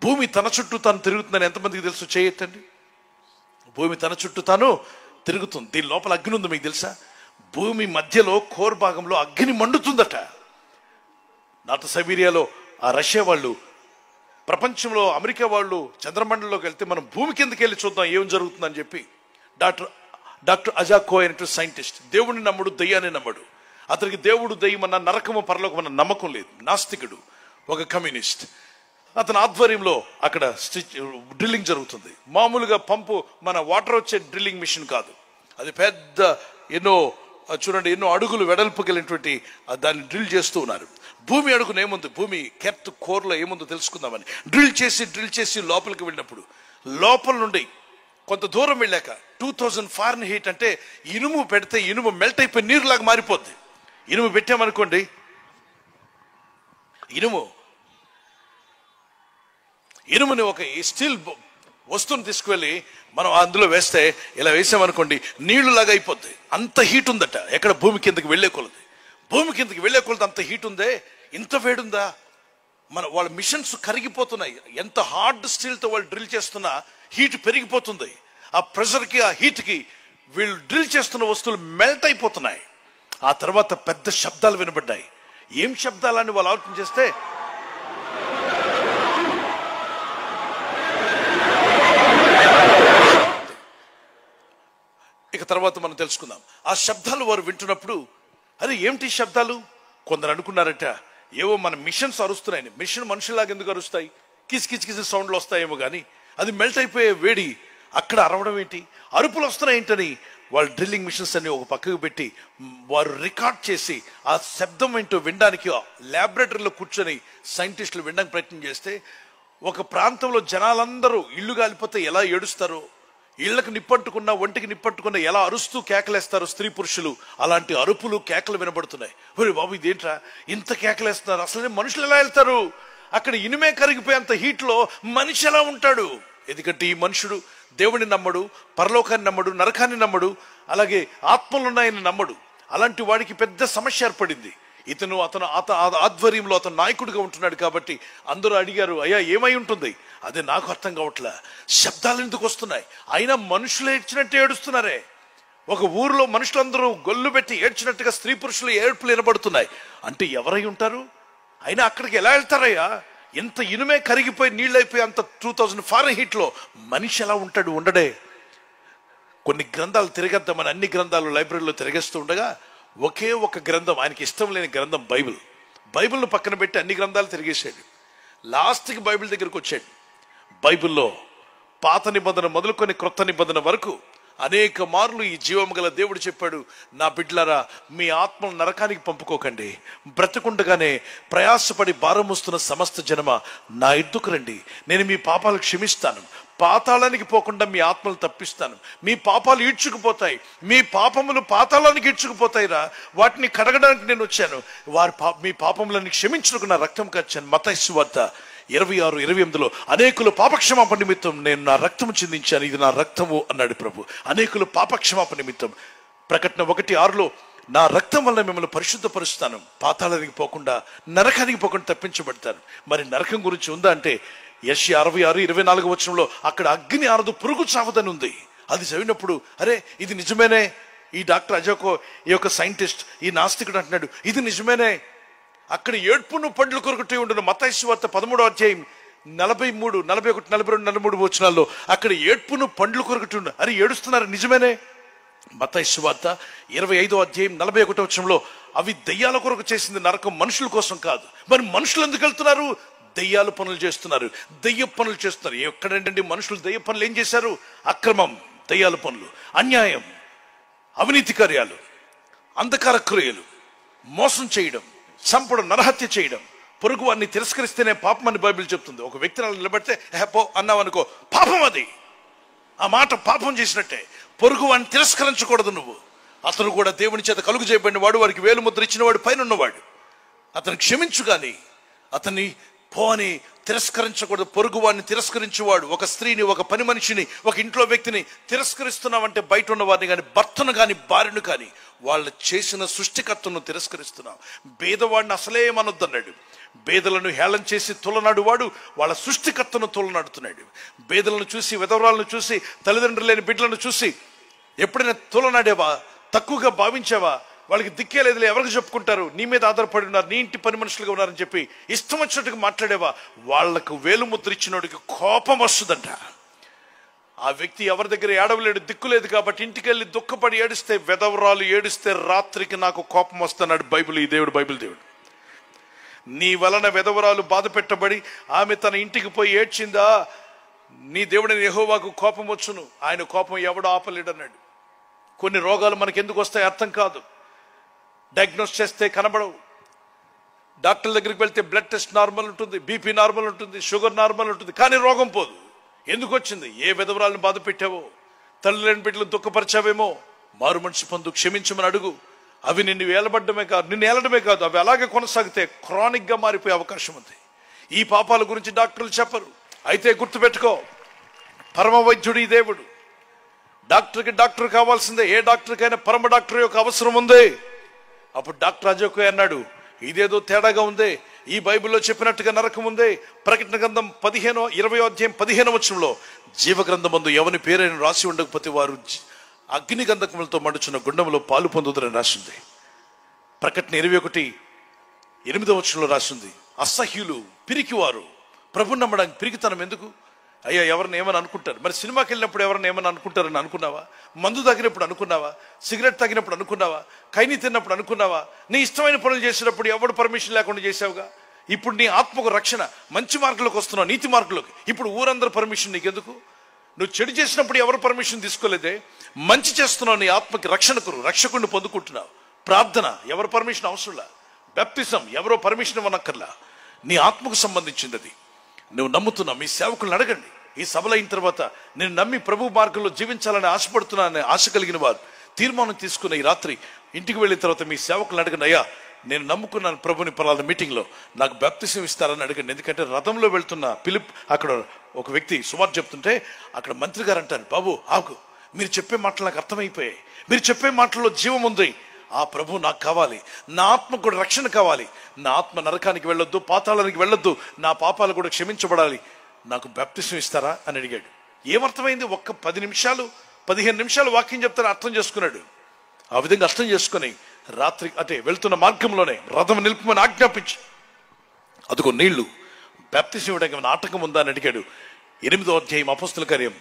భూమి తన చుట్టూ తాను తిరుగుతుందని ఎంతమందికి తెలుసు? చేయొద్దండి. భూమి తన చుట్టూ తాను తిరుగుతుంది. దీని లోపల అగ్ని ఉంది, మీకు తెలుసా? భూమి మధ్యలో కోర్ భాగంలో అగ్ని మండుతుందట. నార్త్ సైబీరియాలో ఆ రష్యా వాళ్ళు, ప్రపంచంలో అమెరికా వాళ్ళు చంద్రమండలంలోకి వెళ్తే మనం భూమి కిందకి వెళ్ళి చూద్దాం ఏం జరుగుతుందని చెప్పి డాక్టర్ అజాక్ కోయ్ అనేటువంటి సైంటిస్ట్, దేవుడిని నమ్మడు, దయ్యాన్ని నమ్మడు. అతనికి దేవుడు, దయ్యం అన్న, నరకము పరలోకమన్న నమ్మకం లేదు. నాస్తికుడు, ఒక కమ్యూనిస్ట్. అతని ఆధ్వర్యంలో అక్కడ డ్రిల్లింగ్ జరుగుతుంది. మామూలుగా పంపు, మన వాటర్ వచ్చే డ్రిల్లింగ్ మిషన్ కాదు, అది పెద్ద చూడండి ఎన్నో అడుగులు వెడల్పు కలిగినటువంటి దాన్ని డ్రిల్ చేస్తూ ఉన్నారు. భూమి అడుగున ఏముంది, భూమి కెర్త్ కోర్లో ఏముందో తెలుసుకుందామని డ్రిల్ చేసి లోపలికి వెళ్ళినప్పుడు లోపల నుండి కొంత దూరం వెళ్ళాక 2000 ఫారెన్హీట్ అంటే ఇనుము పెడితే ఇనుము మెల్ట్ అయిపోయి నీరులాగా మారిపోద్ది. ఇనుము పెట్టామనుకోండి, ఇనుముని ఒక స్టీల్ వస్తువుని తీసుకువెళ్ళి మనం అందులో వేస్తే, ఇలా వేసామనుకోండి నీళ్లులాగా అయిపోద్ది. అంత హీట్ ఉందట. ఎక్కడ? భూమి కిందకి వెళ్ళే కొలది. భూమి కిందకి వెళ్ళే కొలది అంత హీట్ ఉందే. ఇంత వేడుందా? వాళ్ళ మిషన్స్ కరిగిపోతున్నాయి. ఎంత హార్డ్ స్టీల్తో వాళ్ళు డ్రిల్ చేస్తున్నా హీట్ పెరిగిపోతుంది. ఆ ప్రెషర్కి, ఆ హీట్కి వీళ్ళు డ్రిల్ చేస్తున్న వస్తువులు మెల్ట్ అయిపోతున్నాయి. ఆ తర్వాత పెద్ద శబ్దాలు వినబడ్డాయి. ఏం శబ్దాలని వాళ్ళు ఆలోచన చేస్తే, ఇక తర్వాత మనం తెలుసుకుందాం. ఆ శబ్దాలు వారు వింటున్నప్పుడు, అరే ఏమిటి శబ్దాలు? కొందరు అనుకున్నారట ఏవో మన మిషన్స్ అరుస్తున్నాయని. మిషన్ మనుషులాగా ఎందుకు అరుస్తాయి? కిసి సౌండ్లు వస్తాయేమో కానీ అది మెల్ట్ అయిపోయే వేడి అక్కడ అరవడం ఏంటి, అరుపులు వస్తున్నాయేంటని వాళ్ళు డ్రిల్లింగ్ మిషన్స్ అన్ని ఒక పక్కకు పెట్టి వారు రికార్డ్ చేసి ఆ శబ్దం ఏంటో వినడానికి ల్యాబొరేటరీలో కూర్చొని సైంటిస్టులు వినడానికి ప్రయత్నం చేస్తే, ఒక ప్రాంతంలో జనాలందరూ ఇల్లు కాలిపోతే ఎలా ఏడుస్తారో, ఇళ్లకు నిప్పట్టుకున్న, ఒంటికి నిప్పట్టుకున్న ఎలా అరుస్తూ కేకలేస్తారు స్త్రీ పురుషులు, అలాంటి అరుపులు, కేకలు వినబడుతున్నాయి. ఒరే బాబు ఇదేంట్రా ఇంత కేకలేస్తున్నారు, అసలే మనుషులు ఎలా వెళ్తారు? అక్కడ ఇనుమే కరిగిపోయేంత హీట్లో మనిషి ఎలా ఉంటాడు? ఎందుకంటే ఈ మనుషుడు దేవుడిని నమ్మడు, పరలోకాన్ని నమ్మడు, నరకాన్ని నమ్మడు, అలాగే ఆత్మలున్నాయని నమ్మడు. అలాంటి వాడికి పెద్ద సమస్య ఏర్పడింది. అతను ఆధ్వర్యంలో అతను నాయకుడిగా ఉంటున్నాడు కాబట్టి అందరూ అడిగారు, అయ్యా ఏమై ఉంటుంది? అదే నాకు అర్థం కావట్లే, శబ్దాలు ఎందుకు వస్తున్నాయి? అయినా మనుషులు ఏడ్చినట్టు ఏడుస్తున్నారే. ఒక ఊరిలో మనుషులందరూ గొల్లు పెట్టి ఏడ్చినట్టుగా స్త్రీ పురుషులు ఏడుపులు వినబడుతున్నాయి అంటే ఎవరై ఉంటారు? అయినా అక్కడికి ఎలా వెళ్తారయ్యా? ఎంత ఇనుమే కరిగిపోయి నీళ్ళైపోయి అంత 2000 ఫారెన్హీట్లో మనిషి ఎలా ఉంటాడు? ఉండడే. కొన్ని గ్రంథాలు తిరగద్దామని అన్ని గ్రంథాలు లైబ్రరీలో తిరగేస్తూ ఉండగా ఒకే ఒక గ్రంథం, ఆయనకి ఇష్టం లేని గ్రంథం బైబిల్ను పక్కన పెట్టి అన్ని గ్రంథాలు తిరిగేసాడు. లాస్ట్కి బైబిల్ దగ్గరకు వచ్చాడు. బైబిల్లో పాత నిబంధన మొదలుకొని క్రొత్త నిబంధన వరకు అనేక మార్లు ఈ జీవం గల దేవుడు చెప్పాడు, నా బిడ్డలారా మీ ఆత్మను నరకానికి పంపుకోకండి, బ్రతుకుండగానే ప్రయాసపడి భారం మోస్తున్న సమస్త జనమ నా ఎద్దుకు రండి, నేను మీ పాపాలు క్షమిస్తాను, పాతాళానికి పోకుండా మీ ఆత్మలు తప్పిస్తాను. మీ పాపాలు ఈడ్చుకుపోతాయి, మీ పాపములు పాతాళానికి ఈడ్చుకుపోతాయిరా, వాటిని కడగడానికి నేను వచ్చాను, మీ పాపములను క్షమించుటకు నా రక్తం ఖర్చాను. మత్తయి సువార్త 26:28 అనేకులు పాపక్షమాపణ నిమిత్తం నేను నా రక్తము చిందించాను, ఇది నా రక్తము అన్నాడు ప్రభు. అనేకులు పాపక్షమాపణ నిమిత్తం. ప్రకటన 1:6 నా రక్తం వల్ల మిమ్మల్ని పరిశుద్ధపరుస్తాను, పాతాళానికి పోకుండా నరకానికి పోకుండా తప్పించబడతాను. మరి నరకం గురించి ఉందా అంటే యెషయా 66:24 అక్కడ అగ్ని ఆరదు, పురుగు చావదని ఉంది. అది చదివినప్పుడు అరే ఇది నిజమేనే. ఈ డాక్టర్ అజాకో, ఈ యొక్క సైంటిస్ట్, ఈ నాస్తికుడు అంటున్నాడు ఇది నిజమేనే. అక్కడ ఏడ్పును పండ్లు కొరకటి ఉండను. మత్తయి సువార్త 13:43, 41, 42, 43 అక్కడ ఏడ్పును పండ్లు కొరకటి ఉండు. అరే ఏడుస్తున్నారు నిజమేనే. మత్తయి సువార్త 25:41 అవి దెయ్యాల కొరకు చేసింది నరకం, మనుషుల కోసం కాదు. మరి మనుషులు ఎందుకు వెళ్తున్నారు? దెయ్యాల పనులు చేస్తున్నారు, దెయ్య పనులు చేస్తున్నారు. ఎక్కడండి మనుషులు దెయ్య పనులు ఏం చేశారు? అక్రమం, దెయ్యాల పనులు, అన్యాయం, అవినీతి కార్యాలు, అంధకార క్రియలు, మోసం చేయడం, చంపడం, నరహత్య చేయడం, పొరుగు వారిని తిరస్కరిస్తేనే పాపం అని బైబిల్ చెప్తుంది. ఒక వ్యక్తిని నిలబడితే హెపో అన్నావు అనుకో, పాపం అది. ఆ మాట పాపం చేసినట్టే. పొరుగు వారిని తిరస్కరించకూడదు నువ్వు. అతను కూడా దేవుని చేత కలుగు చేయబడిన వాడు, వాడికి వేలు ముద్ర ఇచ్చిన వాడు, పైన ఉన్నవాడు. అతను క్షమించు కానీ అతన్ని పో అని తిరస్కరించకూడదు. పొరుగు వాడిని తిరస్కరించేవాడు, ఒక స్త్రీని, ఒక పని మనిషిని, ఒక ఇంట్లో వ్యక్తిని తిరస్కరిస్తున్నావంటే బయట ఉన్న వారిని కానీ, భర్తను కానీ, భార్యను కానీ, వాళ్ళు చేసిన సృష్టికర్తను తిరస్కరిస్తున్నావు. భేదవాడిని అసలే మనొద్దన్నాడు. బేదలను హేళన చేసి తొలనాడు వాడు వాళ్ళ సృష్టికర్తను తొలనాడుతున్నాడు. బేదలను చూసి, విధవరాలను చూసి, తల్లిదండ్రులు లేని బిడ్డలను చూసి ఎప్పుడైనా తొలనాడేవా? తక్కువగా భావించావా? వాళ్ళకి దిక్కే లేదులే, ఎవరికి చెప్పుకుంటారు, నీ మీద ఆధారపడి ఉన్నారు, నీ ఇంటి పని మనుషులుగా ఉన్నారని చెప్పి ఇష్టం వచ్చినట్టుగా మాట్లాడేవా? వాళ్లకు వేలుముద్ర ఇచ్చినోడికి కోపం వస్తుందంట. ఆ వ్యక్తి ఎవరి దగ్గర ఏడవలేడు, దిక్కులేదు కాబట్టి ఇంటికి వెళ్ళి దుఃఖపడి ఏడిస్తే, వెధవరాలు ఏడిస్తే రాత్రికి నాకు కోపం వస్తున్నాడు బైబిల్, ఈ దేవుడు బైబిల్ దేవుడు. నీ వలన వెధవరాలు బాధ పెట్టబడి ఆమె తన ఇంటికి పోయి ఏడ్చిందా, నీ దేవుడైన యెహోవాకు కోపం వచ్చును, ఆయన కోపం ఎవడు ఆపలేడు అన్నాడు. కొన్ని రోగాలు మనకి ఎందుకు వస్తాయి అర్థం కాదు. డయాగ్నోస్ చేస్తే కనబడవు. డాక్టర్ దగ్గరికి వెళ్తే బ్లడ్ టెస్ట్ నార్మల్ ఉంటుంది, బీపీ నార్మల్ ఉంటుంది, షుగర్ నార్మల్ ఉంటుంది, కానీ రోగం పోదు. ఎందుకు వచ్చింది? ఏ విధవరాలను బాధ పెట్టావో, తల్లి లేని బిడ్డలు దుఃఖపరిచావేమో. మారు మనసు పొందు, క్షమించమని అడుగు. అవి నిన్ను ఏలడమే కాదు, అవి అలాగే కొనసాగితే క్రానిక్ గా మారిపోయే అవకాశం ఉంది. ఈ పాపాల గురించి డాక్టర్లు చెప్పరు. అయితే గుర్తుపెట్టుకో, పరమ వైద్యుడు ఈ దేవుడు. డాక్టర్ కావాల్సిందే. ఏ డాక్టర్కైనా పరమ డాక్టర్ యొక్క అవసరం ఉంది. అప్పుడు డాక్టర్ అజోకు అన్నాడు, ఇదేదో తేడాగా ఉందే, ఈ బైబిల్లో చెప్పినట్టుగా నరకం ఉందే. ప్రకటన గ్రంథం 20 వచనంలో జీవగ్రంథమందు ఎవని పేరైన రాసి ఉండకపోతే వారు అగ్ని గంధకములతో మండుచున్న గుండంలో పాలు పొందుతారని రాసింది. ప్రకటన 21:8 వచనంలో రాసింది, అసహ్యులు, పిరికివారు, ప్రభుని నమ్మడానికి పిరికితనం ఎందుకు? అయ్యా ఎవరిని ఏమని అనుకుంటారు? మరి సినిమాకి వెళ్ళినప్పుడు ఎవరిని ఏమని అనుకుంటారని అనుకున్నావా? మందు తాగినప్పుడు అనుకున్నావా? సిగరెట్ తాగినప్పుడు అనుకున్నావా? కైని తిన్నప్పుడు అనుకున్నావా? నీ ఇష్టమైన పనులు చేసినప్పుడు ఎవడు పర్మిషన్ లేకుండా చేసావుగా. ఇప్పుడు నీ ఆత్మకు రక్షణ, మంచి మార్గంలోకి వస్తున్నావు, నీతి మార్గంలోకి. ఇప్పుడు ఊరందరూ పర్మిషన్ నీకెందుకు? నువ్వు చెడు చేసినప్పుడు ఎవరు పర్మిషన్ తీసుకోలేదే. మంచి చేస్తున్నావు, నీ ఆత్మకి రక్షకుడిని పొందుకుంటున్నావు. ప్రార్థన ఎవరు పర్మిషన్ అవసరంలా. బాప్తిజం ఎవరో పర్మిషన్ ఇవ్వనక్కర్లా. నీ ఆత్మకు సంబంధించింది అది. నువ్వు నమ్ముతున్నావు. మీ సేవకులను అడగండి. ఈ సభలు అయిన తర్వాత నేను నమ్మి ప్రభు మార్గంలో జీవించాలని ఆశపడుతున్నానని ఆశ కలిగిన వారు తీర్మానం తీసుకున్న ఈ రాత్రి ఇంటికి వెళ్ళిన తర్వాత మీ సేవకులను అడగండి, అయ్యా నేను నమ్ముకున్నాను ప్రభుని, పలానా మీటింగ్లో నాకు బాప్తిజం ఇస్తారని అడగండి. ఎందుకంటే రథంలో వెళ్తున్న ఫిలిప్, అక్కడ ఒక వ్యక్తి సుమారు చెప్తుంటే అక్కడ మంత్రి గారు అంటారు, బాబు ఆగు, మీరు చెప్పే మాటలు నాకు అర్థమైపోయాయి, మీరు చెప్పే మాటల్లో జీవం ఉంది. ఆ ప్రభు నాకు కావాలి, నా ఆత్మకు కూడా రక్షణ కావాలి, నా ఆత్మ నరకానికి వెళ్ళొద్దు, పాతాళానికి వెళ్ళొద్దు, నా పాపాలు కూడా క్షమించబడాలి, నాకు బాప్తిజం ఇస్తారా అని అడిగాడు. ఏమర్థమైంది? ఒక్క 15 నిమిషాలు వాక్యం చెప్తారు, అర్థం చేసుకున్నాడు. ఆ విధంగా అర్థం చేసుకుని రాత్రి అంటే వెళ్తున్న మార్గంలోనే రథం నిలుపుమని ఆజ్ఞాపించి, అదిగో నీళ్లు, బాప్తిజం ఇవ్వడానికి నాటకం ఉందా అని అడిగాడు. 8వ అధ్యాయం అపోస్తల కార్యం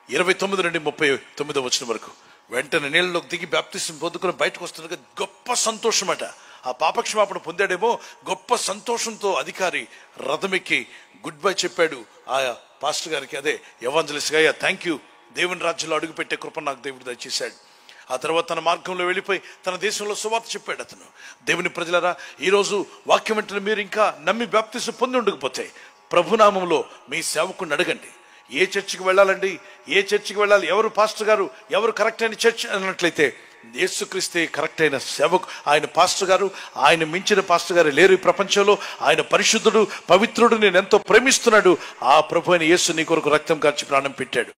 29 నుండి 39 వచనం వరకు. వెంటనే నీళ్ళలోకి దిగి బాప్తిజం పొందుకుని బయటకు వస్తుండగా గొప్ప సంతోషం అట. ఆ పాపక్షమాపణ పొందాడేమో, గొప్ప సంతోషంతో అధికారి రథమెక్కి గుడ్ బై చెప్పాడు ఆ పాస్టర్ గారికి, అదే ఎవాంజలిస్ట్ గా, థ్యాంక్ యూ, దేవుని రాజ్యంలో అడుగుపెట్టే కృప నాకు దేవుడు దయచేశాడు. ఆ తర్వాత తన మార్గంలో వెళ్ళిపోయి తన దేశంలో సువార్త చెప్పాడు అతను. దేవుని ప్రజలారా, ఈరోజు వాక్యం వెంటనే మీరు ఇంకా నమ్మి బాప్తిజం పొంది ఉండకపోతే ప్రభునామంలో మీ సేవకుని అడగండి, ఏ చర్చికి వెళ్ళాలండి, ఏ చర్చికి వెళ్ళాలి, ఎవరు పాస్టర్ గారు, ఎవరు కరెక్ట్ అయిన చర్చ్ అన్నట్లయితే యేసుక్రీస్తే కరెక్ట్ అయిన సేవకు. ఆయన పాస్టర్ గారు, ఆయన మించిన పాస్టర్ గారు లేరు ఈ ప్రపంచంలో. ఆయన పరిశుద్ధుడు, పవిత్రుడు, నేను ఎంతో ప్రేమిస్తున్నాడు. ఆ ప్రభు అయిన యేసు నీ కొరకు రక్తం కార్చి ప్రాణం పెట్టాడు.